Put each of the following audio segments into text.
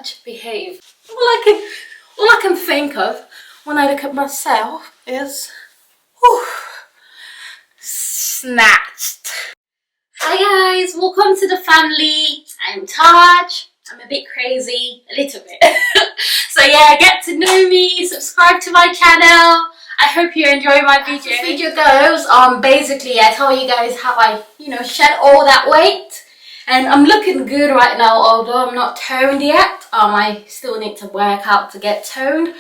Touch, behave. All I can think of when I look at myself is, whew, snatched. Hi guys, welcome to the family. I'm Taj. I'm a bit crazy, a little bit. So yeah, get to know me, subscribe to my channel. I hope you enjoy my video. As this video goes, basically I tell you guys how I, shed all that weight. And I'm looking good right now, although I'm not toned yet. I still need to work out to get toned.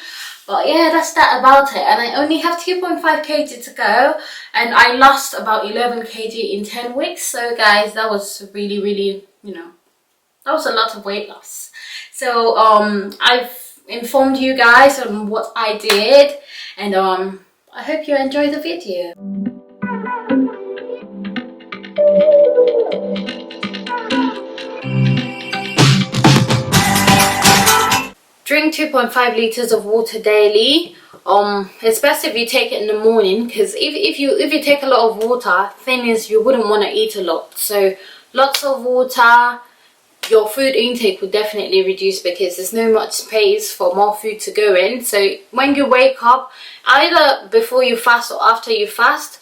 But yeah, that's that about it. And I only have 2.5 kg to go. And I lost about 11 kg in 10 weeks. So guys, that was really, that was a lot of weight loss. So I've informed you guys on what I did. And I hope you enjoy the video. Drink 2.5 liters of water daily. It's best if you take it in the morning, because if you take a lot of water, thing is you wouldn't want to eat a lot. So lots of water. Your food intake will definitely reduce because there's no much space for more food to go in. So when you wake up, either before you fast or after you fast,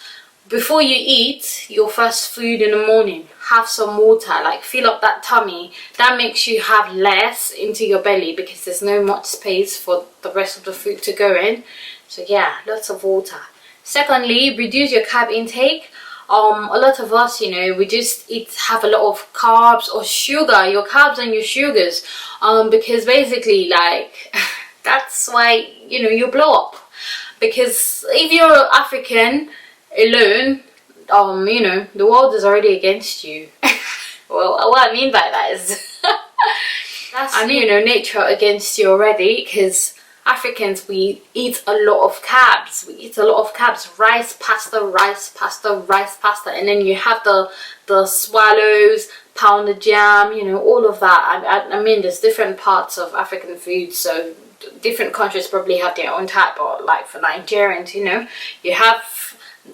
before you eat your first food in the morning, have some water, like fill up that tummy. That makes you have less into your belly because there's no much space for the rest of the food to go in. So yeah, lots of water. Secondly, reduce your carb intake. A lot of us, we just have a lot of carbs or sugar, your carbs and your sugars, because basically, like, that's why, you blow up. Because if you're African alone, the world is already against you. Well, what I mean by that is, that's, nature against you already, because Africans, we eat a lot of carbs. We eat a lot of carbs. Rice, pasta, and then you have the swallows, pounded jam, all of that. I mean, there's different parts of African food, so different countries probably have their own type. But like for Nigerians, you have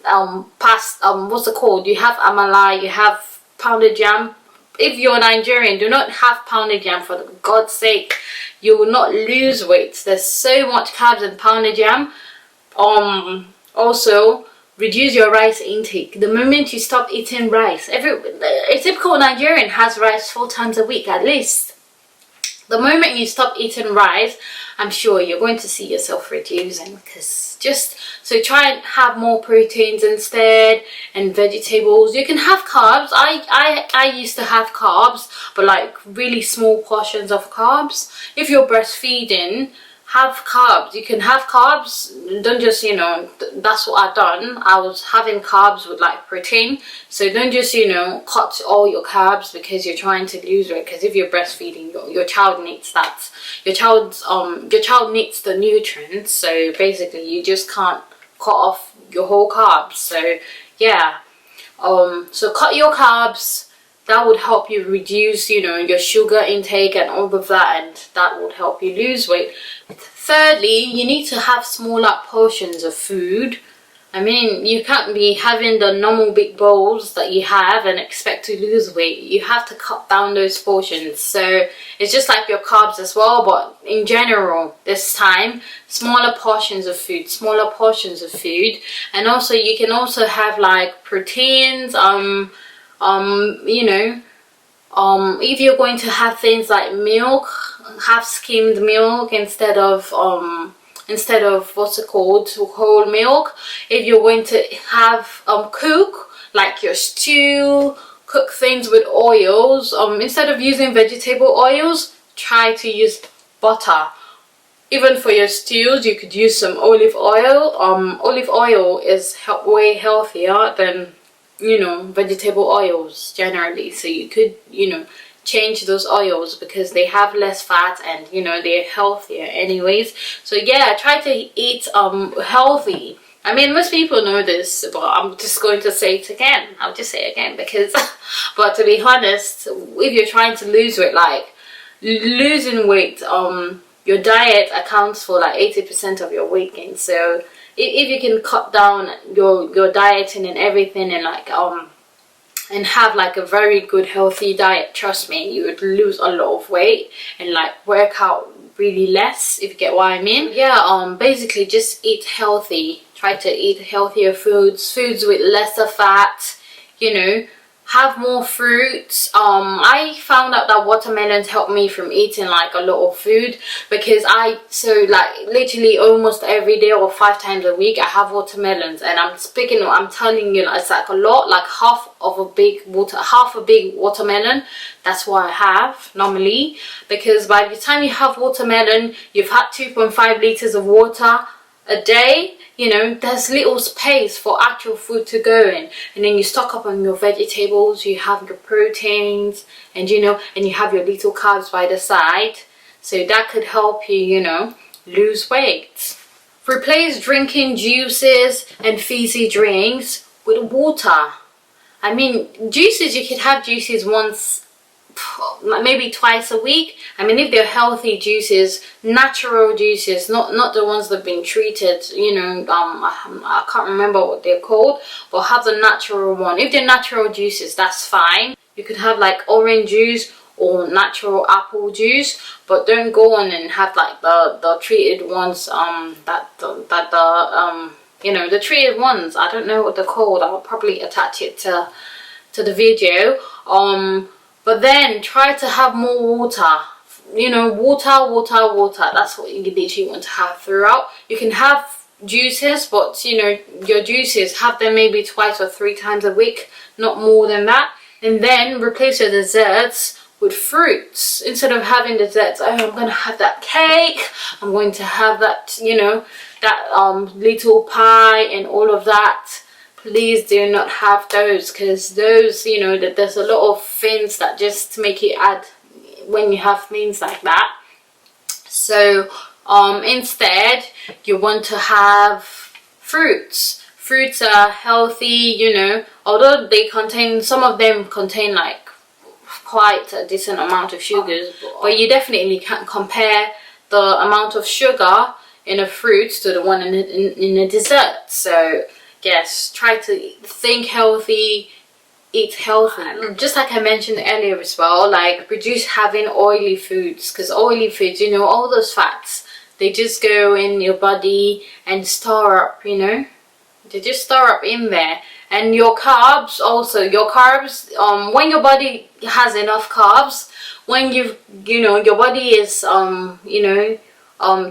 what's it called? You have amala, you have pounded jam. If you're Nigerian, do not have pounded jam, for God's sake. You will not lose weight. There's so much carbs in pounded jam. Also, reduce your rice intake. The moment you stop eating rice, a typical Nigerian has rice 4 times a week at least. The moment you stop eating rice, I'm sure you're going to see yourself reducing. So try and have more proteins instead, and vegetables. You can have carbs. I used to have carbs, but like really small portions of carbs. If you're breastfeeding, have carbs. You can have carbs. Don't just, that's what I've done. I was having carbs with like protein. So don't just, cut all your carbs because you're trying to lose weight. Because if you're breastfeeding, your child needs that. Your child needs the nutrients. So basically, you just can't cut off your whole carbs. So yeah, so cut your carbs. That would help you reduce, your sugar intake and all of that, and that would help you lose weight. Thirdly, you need to have smaller portions of food. I mean, you can't be having the normal big bowls that you have and expect to lose weight. You have to cut down those portions. So it's just like your carbs as well, but in general, this time, smaller portions of food. And also, you can also have like proteins, if you're going to have things like milk, have skimmed milk instead of what's it called, whole milk. If you're going to have cook like your stew, cook things with oils, instead of using vegetable oils, try to use butter. Even for your stews, you could use some olive oil. Olive oil is way healthier than vegetable oils generally. So you could change those oils because they have less fat and they're healthier anyways. So yeah, try to eat healthy. I mean, most people know this, but I'm just going to say it again. I'll just say it again because but to be honest, if you're trying to lose weight, like losing weight, your diet accounts for like 80% of your weight gain. So if you can cut down your dieting and everything, and like and have like a very good healthy diet, trust me, you would lose a lot of weight and like work out really less, if you get what I mean. Yeah, basically just eat healthy. Try to eat healthier foods with lesser fat, you know, have more fruits. I found out that watermelons help me from eating like a lot of food, because so like literally almost every day or 5 times a week I have watermelons, and I'm telling you, it's like a lot, like half a big watermelon. That's what I have normally, because by the time you have watermelon, you've had 2.5 liters of water a day. You know, there's little space for actual food to go in, and then you stock up on your vegetables, you have your proteins, and you know, and you have your little carbs by the side, so that could help you, you know, lose weight. Replace drinking juices and fizzy drinks with water. I mean, juices, you could have juices once, maybe twice a week. I mean, if they're healthy juices, natural juices, not the ones that have been treated, you know, I can't remember what they're called, but have the natural one. If they're natural juices, that's fine. You could have like orange juice or natural apple juice, but don't go on and have like the treated ones, you know, the treated ones. I don't know what they're called. I'll probably attach it to the video. But then try to have more water. You know, water. That's what you literally want to have throughout. You can have juices, but you know, your juices, have them maybe 2 or 3 times a week, not more than that. And then replace your desserts with fruits. Instead of having desserts, oh, I'm going to have that cake, I'm going to have that, you know, that little pie and all of that. Please do not have those, because those, you know, that there's a lot of things that just make it add when you have things like that. So instead you want to have fruits. Fruits are healthy, you know, although some of them contain like quite a decent amount of sugars, but you definitely can't compare the amount of sugar in a fruit to the one in a dessert. So yes, try to think healthy, eat healthy. Just like I mentioned earlier as well, like reduce having oily foods, because oily foods, you know, all those fats, they just go in your body and store up, you know, they just store up in there. And your carbs also, when your body has enough carbs, when you know, your body is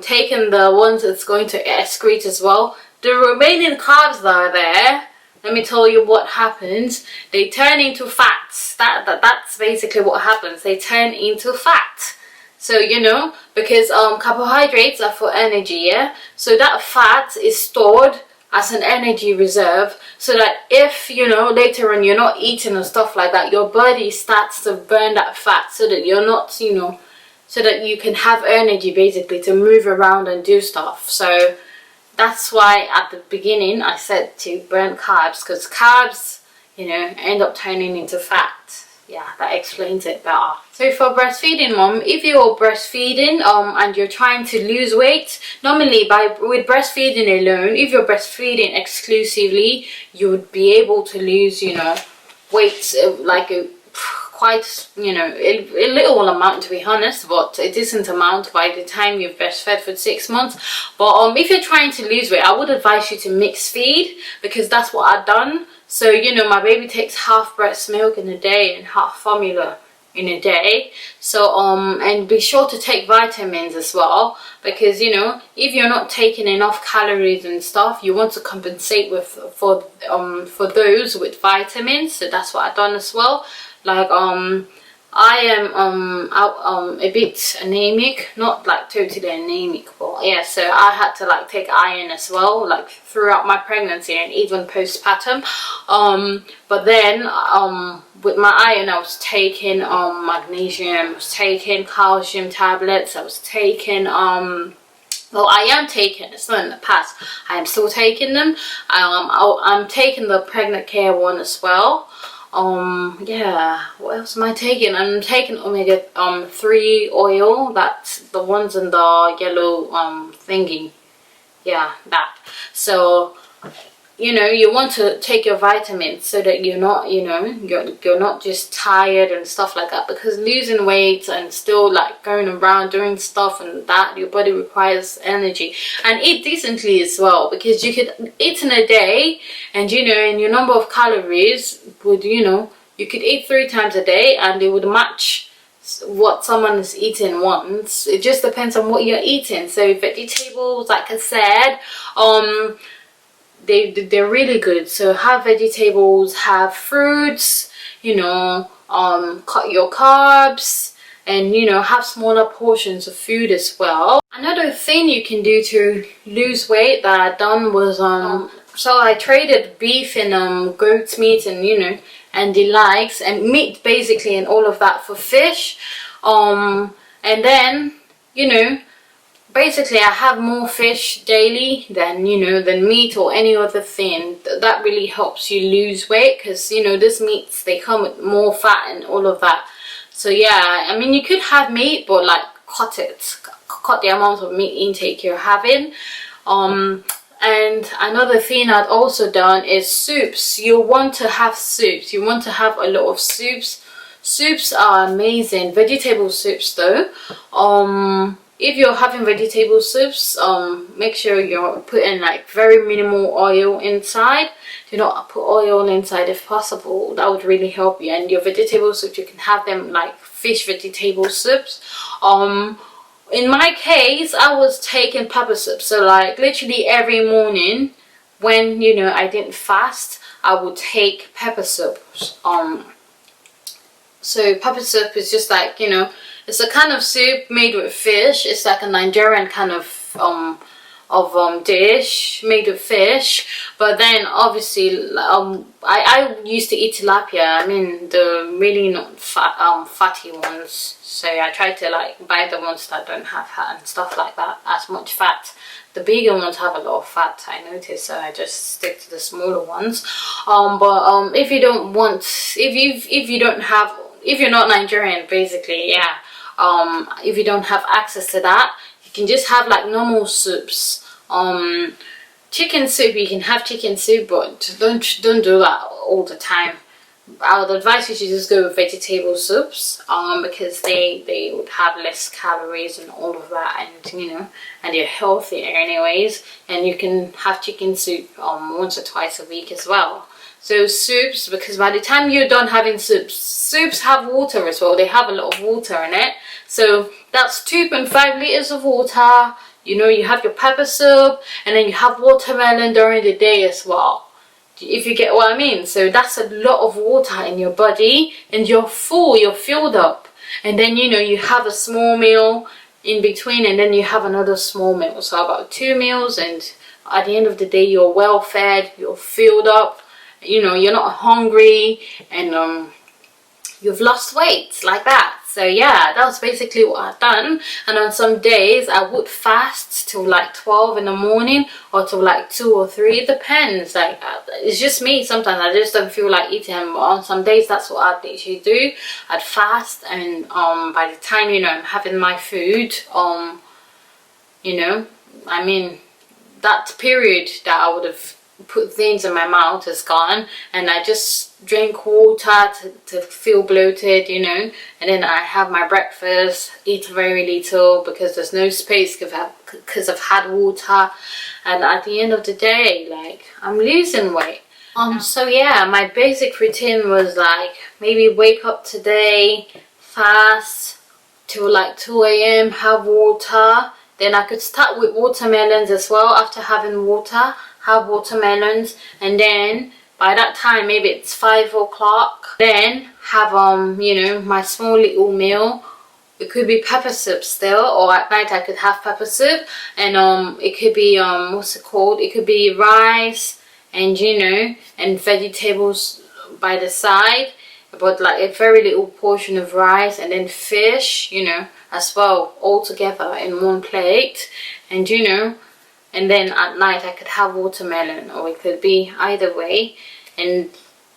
taking the ones it's going to excrete as well, the remaining carbs that are there, let me tell you what happens. They turn into fats. That's basically what happens. They turn into fat. So, you know, because carbohydrates are for energy, yeah? So that fat is stored as an energy reserve, so that if, you know, later on you're not eating and stuff like that, your body starts to burn that fat, so that you're not, you know, so that you can have energy basically to move around and do stuff. So that's why at the beginning I said to burn carbs, because carbs, you know, end up turning into fat. Yeah, that explains it better. So for breastfeeding mom, if you're breastfeeding and you're trying to lose weight, normally with breastfeeding alone, if you're breastfeeding exclusively, you would be able to lose, you know, weight like quite, you know, a little amount, to be honest, but a decent amount by the time you've breastfed for 6 months. But if you're trying to lose weight, I would advise you to mix feed, because that's what I've done. So, you know, my baby takes half breast milk in a day and half formula in a day. So and be sure to take vitamins as well, because, you know, if you're not taking enough calories and stuff, you want to compensate for those with vitamins. So that's what I've done as well. Like I am a bit anemic, not like totally anemic, but yeah, so I had to like take iron as well, like throughout my pregnancy and even postpartum. But then with my iron, I was taking magnesium, I was taking calcium tablets, I was taking well, I am taking, it's not in the past, I am still taking them. I'm taking the pregnant care one as well. Yeah, what else am I taking? I'm taking omega 3 oil, that's the ones in the yellow thingy. Yeah, that. So you know, you want to take your vitamins so that you're not, you know, you're not just tired and stuff like that, because losing weight and still like going around doing stuff and that, your body requires energy. And eat decently as well, because you could eat in a day and, you know, and your number of calories would, you know, you could eat 3 times a day and it would match what someone is eating once. It just depends on what you're eating. So vegetables, like I said, they're really good. So have vegetables, have fruits, you know, cut your carbs, and, you know, have smaller portions of food as well. Another thing you can do to lose weight that I done was so I traded beef and goat's meat and, you know, and the likes, and meat basically, and all of that for fish, and then, you know, basically I have more fish daily than, you know, than meat or any other thing. That really helps you lose weight, because, you know, these meats, they come with more fat and all of that. So yeah, I mean, you could have meat, but like cut the amount of meat intake you're having. And another thing I'd also done is soups. You want to have soups. You want to have a lot of soups. Soups are amazing. Vegetable soups though. If you're having vegetable soups, make sure you're putting like very minimal oil inside. Do not put oil inside if possible. That would really help you. And your vegetable soups, you can have them like fish vegetable soups. In my case, I was taking pepper soup. So like literally every morning when, you know, I didn't fast, I would take pepper soup. So pepper soup is just like, you know, it's a kind of soup made with fish. It's like a Nigerian kind of dish made with fish. But then obviously I used to eat tilapia. I mean the really not fatty ones. So I try to like buy the ones that don't have fat and stuff like that, as much fat. The bigger ones have a lot of fat, I noticed, so I just stick to the smaller ones. But if you don't want, if you're not Nigerian, basically, yeah. If you don't have access to that, you can just have like normal soups. Chicken soup, you can have chicken soup, but don't do that all the time. I would advise you to just go with vegetable soups, because they would have less calories and all of that, and, you know, and you're healthier anyways. And you can have chicken soup once or twice a week as well. So soups, because by the time you're done having soups have water as well. They have a lot of water in it. So that's 2.5 liters of water. You know, you have your pepper soup, and then you have watermelon during the day as well. If you get what I mean. So that's a lot of water in your body, and you're full, you're filled up. And then, you know, you have a small meal in between, and then you have another small meal. So about 2 meals, and at the end of the day, you're well fed, you're filled up, you know, you're not hungry, and you've lost weight like that. So yeah, that was basically what I've done. And on some days I would fast till like 12 in the morning, or till like 2 or 3. It depends. Like it's just me. Sometimes I just don't feel like eating. But on some days that's what I'd literally do. I'd fast, and by the time, you know, I'm having my food, you know, I mean, that period that I would have put things in my mouth is gone, and I just drink water to feel bloated, you know. And then I have my breakfast, eat very little because there's no space because I've had water. And at the end of the day, like, I'm losing weight. So yeah, my basic routine was like, maybe wake up today, fast till like 2 a.m, have water. Then I could start with watermelons as well. After having water, have watermelons, and then by that time, maybe it's 5 o'clock, then have you know, my small little meal. It could be pepper soup still, or at night I could have pepper soup, and it could be what's it called, it could be rice, and, you know, and vegetables by the side, but like a very little portion of rice, and then fish, you know, as well, all together in one plate. And, you know, and then at night I could have watermelon, or it could be either way. And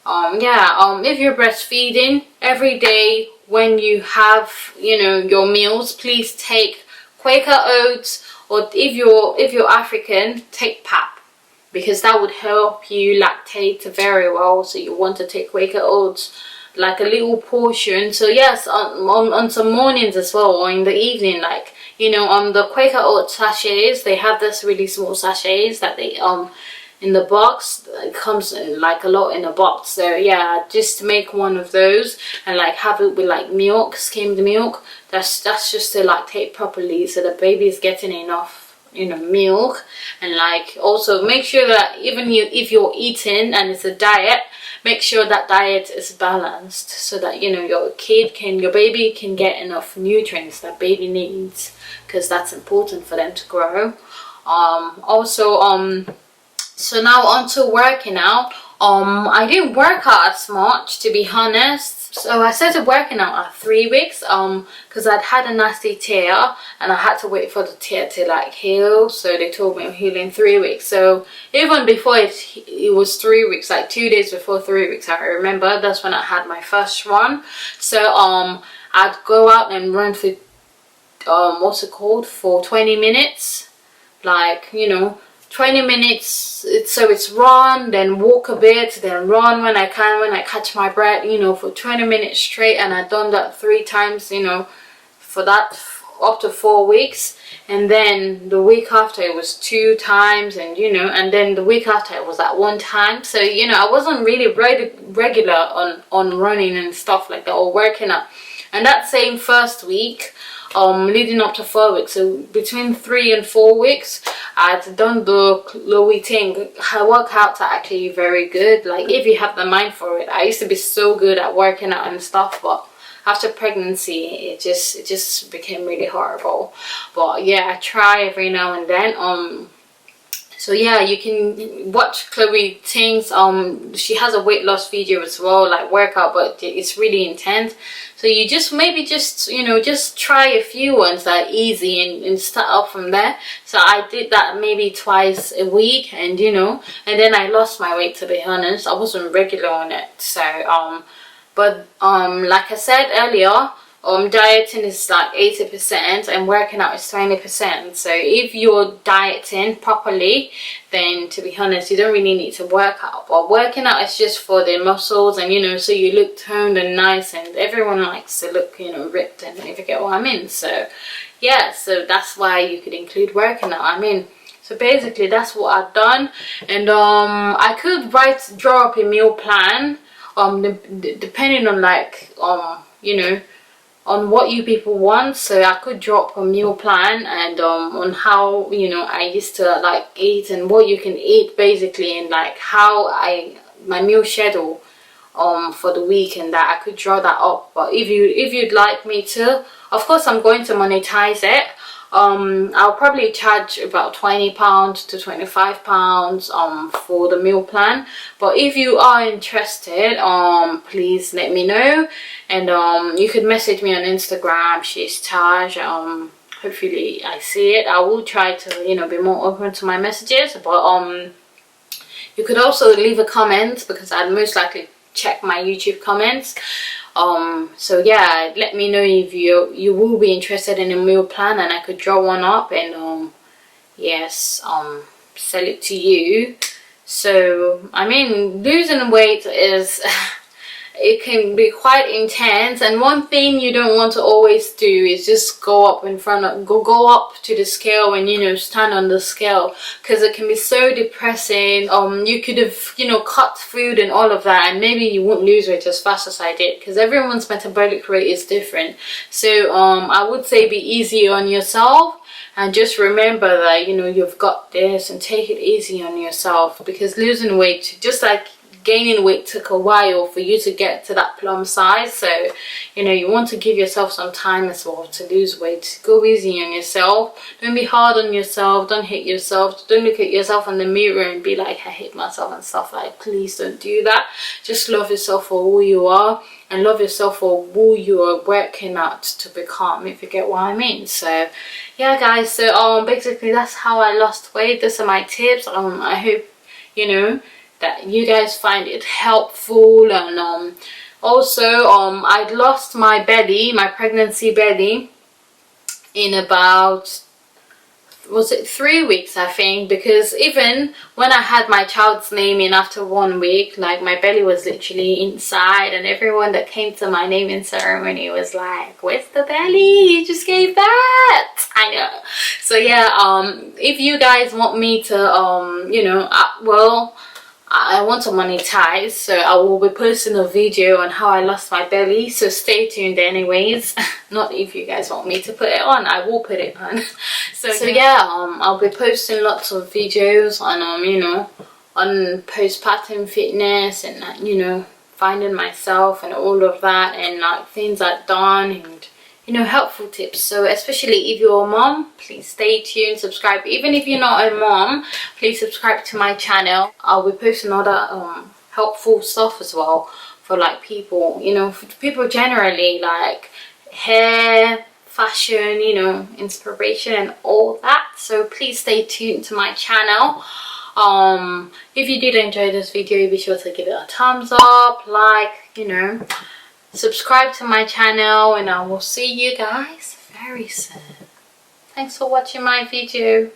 yeah, if you're breastfeeding, every day when you have, you know, your meals, please take Quaker oats, or if you're African, take pap, because that would help you lactate very well. So you want to take Quaker oats, like a little portion. So yes, on some mornings as well, or in the evening, like, you know, the Quaker oat sachets, they have this really small sachets that they in the box. It comes like a lot in a box. So yeah, just make one of those and like have it with like milk, skimmed milk. That's just to lactate properly, so the baby is getting enough, you know, milk. And like also make sure that even if you're eating and it's a diet, make sure that diet is balanced, so that, you know, your baby can get enough nutrients that baby needs, because that's important for them to grow. So now on to working out. I didn't work out as much, to be honest. So I started working out at 3 weeks because I'd had a nasty tear and I had to wait for the tear to like heal. So they told me I'm healing 3 weeks. So even before it was 3 weeks, like 2 days before 3 weeks, I remember that's when I had my first run. So I'd go out and run for what's it called, for 20 minutes, like, you know, 20 minutes. It's run, then walk a bit, then run when I catch my breath, you know, for 20 minutes straight. And I've done that 3 times, you know, for that up to 4 weeks. And then the week after it was 2 times, and you know, and then the week after it was at 1 time. So, you know, I wasn't really regular on running and stuff like that, or working out. And that same first week, leading up to 4 weeks, so between 3 and 4 weeks, I'd done the Chloe Ting. Her workouts are actually very good, like if you have the mind for it. I used to be so good at working out and stuff, but after pregnancy it just became really horrible. But yeah, I try every now and then. So yeah, you can watch Chloe Ting's, she has a weight loss video as well, like workout, but it's really intense. So you just you know, just try a few ones that are easy and start up from there. So I did that maybe twice a week, and you know, and then I lost my weight, to be honest. I wasn't regular on it. So like I said earlier, dieting is like 80% and working out is 20%. So if you're dieting properly, then to be honest, you don't really need to work out. But working out is just for the muscles, and you know, so you look toned and nice, and everyone likes to look, you know, ripped, and if you get what I mean. So yeah, so that's why you could include working out. I mean, so basically that's what I've done. And I could draw up a meal plan depending on like you know, on what you people want. So I could drop a meal plan, and on how, you know, I used to like eat and what you can eat basically, and like how my meal schedule for the week, and that I could draw that up. But if you'd like me to, of course I'm going to monetize it. I'll probably charge about £20 to £25 for the meal plan. But if you are interested, please let me know, and you could message me on Instagram. She's Taj. Hopefully I see it. I will try to, you know, be more open to my messages. But you could also leave a comment, because I'd most likely check my YouTube comments. So yeah, let me know if you will be interested in a meal plan, and I could draw one up and yes, sell it to you. So I mean, losing weight is it can be quite intense, and one thing you don't want to always do is just go up to the scale and, you know, stand on the scale, because it can be so depressing. You could have, you know, cut food and all of that, and maybe you won't lose weight as fast as I did, because everyone's metabolic rate is different. So I would say be easy on yourself, and just remember that, you know, you've got this, and take it easy on yourself, because losing weight, just like gaining weight, took a while for you to get to that plum size. So, you know, you want to give yourself some time as well to lose weight. Go easy on yourself. Don't be hard on yourself. Don't hate yourself. Don't look at yourself in the mirror and be like, I hate myself and stuff. Like, please don't do that. Just love yourself for who you are, and love yourself for who you are working out to become, if you get what I mean. So yeah guys, so basically that's how I lost weight. These are my tips. I hope, you know, that you guys find it helpful. And also I'd lost my belly, my pregnancy belly, in about was it 3 weeks, I think, because even when I had my child's name in after 1 week, like my belly was literally inside, and everyone that came to my naming ceremony was like, where's the belly? You just gave that. I know. So yeah, if you guys want me to you know, I want to monetize, so I will be posting a video on how I lost my belly, so stay tuned anyways. Not if you guys want me to put it on, I will put it on. So yeah, I'll be posting lots of videos on you know, on postpartum fitness and you know, finding myself and all of that, and like things I've done, and you know, helpful tips. So especially if you're a mom, please stay tuned, subscribe. Even if you're not a mom, please subscribe to my channel. I'll be posting other helpful stuff as well for like people, you know, for people generally, like hair, fashion, you know, inspiration and all that. So please stay tuned to my channel. If you did enjoy this video, be sure to give it a thumbs up, like, you know, subscribe to my channel, and I will see you guys very soon. Thanks for watching my video.